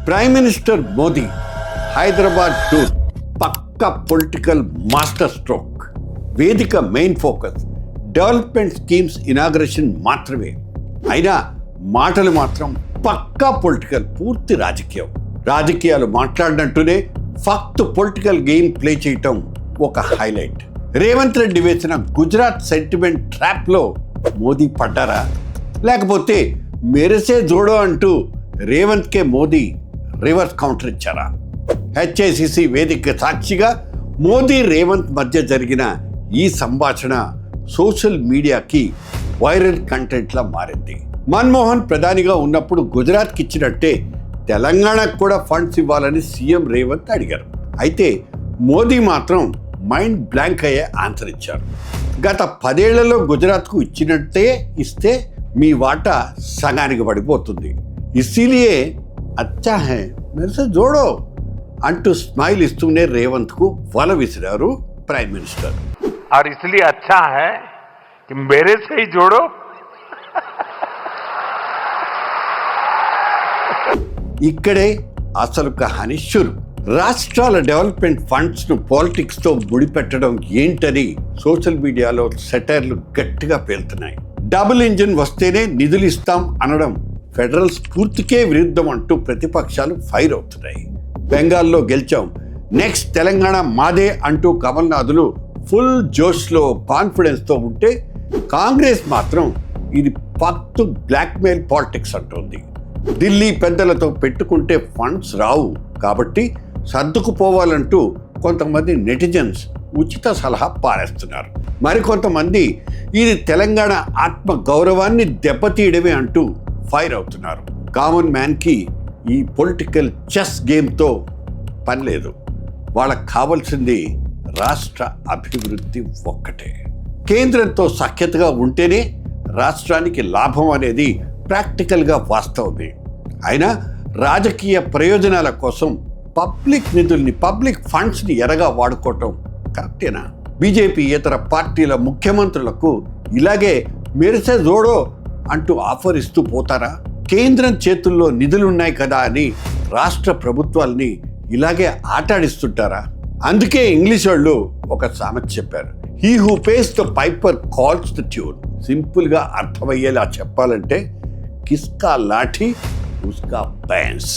Prime minister Modi Hyderabad tour పక్కా political master stroke. వేదిక main focus development schemes inauguration మాత్రమే. అయినా మాటలు మాత్రం పక్కా పొలిటికల్, పూర్తి రాజకీయాలు మాట్లాడినట్టునే ఫక్త్ పొలిటికల్ గేమ్ ప్లే చేయటం ఒక హైలైట్. రేవంత్ రెడ్డి వేసిన గుజరాత్ సెంటిమెంట్ ట్రాప్లో మోదీ పడ్డారా, లేకపోతే మెరిసే జోడో అంటూ రేవంత్కే మోదీ రివర్స్ కౌంటర్ ఇచ్చారా? హెచ్ఏసిసి వేదిక సాక్షిగా మోదీ రేవంత్ మధ్య జరిగిన ఈ సంభాషణ సోషల్ మీడియాకి వైరల్ కంటెంట్లా మారింది. మన్మోహన్ ప్రధానిగా ఉన్నప్పుడు గుజరాత్కి ఇచ్చినట్టే తెలంగాణకు కూడా ఫండ్స్ ఇవ్వాలని సీఎం రేవంత్ అడిగారు. అయితే మోదీ మాత్రం మైండ్ బ్లాంక్ అయ్యే ఆన్సర్ ఇచ్చారు. గత 10 ఏళ్లలో గుజరాత్కు ఇచ్చినట్టే ఇస్తే మీ వాటా సగానికి పడిపోతుంది, ఇసిలియే అచ్చా హై మెరిసే జోడో అంటూ స్మైల్ ఇస్తూనే రేవంత్కు వల విసిరారు ప్రైమ్ మినిస్టర్. और इसलिए अच्छा है कि मेरे से ही जोड़ो. ఇక్కడే అసలు కహాని షురు. రాష్ట్రాల డెవలప్మెంట్ ఫండ్స్ ను పాలిటిక్స్ తో ముడిపెట్టడం ఏంటని సోషల్ మీడియాలో సెటైర్లు గట్టిగా పేలుతున్నాయి. డబుల్ ఇంజిన్ వస్తేనే నిధులు ఇస్తాం అనడం ఫెడరల్ స్ఫూర్తికే విరుద్ధం అంటూ ప్రతిపక్షాలు ఫైర్ అవుతున్నాయి. బెంగాల్లో గెలిచాం, నెక్స్ట్ తెలంగాణ మాదే అంటూ కమల్నాథులు ఫుల్ జోష్లో కాన్ఫిడెన్స్తో ఉంటే కాంగ్రెస్ మాత్రం ఇది పక్తు బ్లాక్మెయిల్ పాలిటిక్స్ అంటోంది. ఢిల్లీ పెద్దలతో పెట్టుకుంటే ఫండ్స్ రావు కాబట్టి సర్దుకుపోవాలంటూ కొంతమంది నెటిజన్స్ ఉచిత సలహా పారేస్తున్నారు. మరికొంతమంది ఇది తెలంగాణ ఆత్మ గౌరవాన్ని దెబ్బతీయడమే అంటూ ఫైర్ అవుతున్నారు. కామన్ మ్యాన్కి ఈ పొలిటికల్ చెస్ గేమ్తో పని లేదు. వాళ్ళకి కావాల్సింది రాష్ట్ర అభివృద్ధి ఒక్కటే. కేంద్రంతో సఖ్యతగా ఉంటేనే రాష్ట్రానికి లాభం అనేది ప్రాక్టికల్గా వాస్తవమే. అయినా రాజకీయ ప్రయోజనాల కోసం పబ్లిక్ నిధుల్ని, పబ్లిక్ ఫండ్స్ని ఎరగా వాడుకోవటం కరెక్టేనా? బీజేపీ ఇతర పార్టీల ముఖ్యమంత్రులకు ఇలాగే మెరిసే జోడో అంటూ ఆఫర్ ఇస్తూ పోతారా? కేంద్రం చేతుల్లో నిధులున్నాయి కదా అని రాష్ట్ర ప్రభుత్వాల్ని ఇలాగే ఆటాడిస్తుంటారా? అందుకే ఇంగ్లీష్ వాళ్ళు ఒక సామెత చెప్పారు, he who pays the piper calls the tune. సింపుల్గా అర్థమయ్యేలా చెప్పాలంటే కిస్కా లాఠీ ఉస్కా బైన్స్.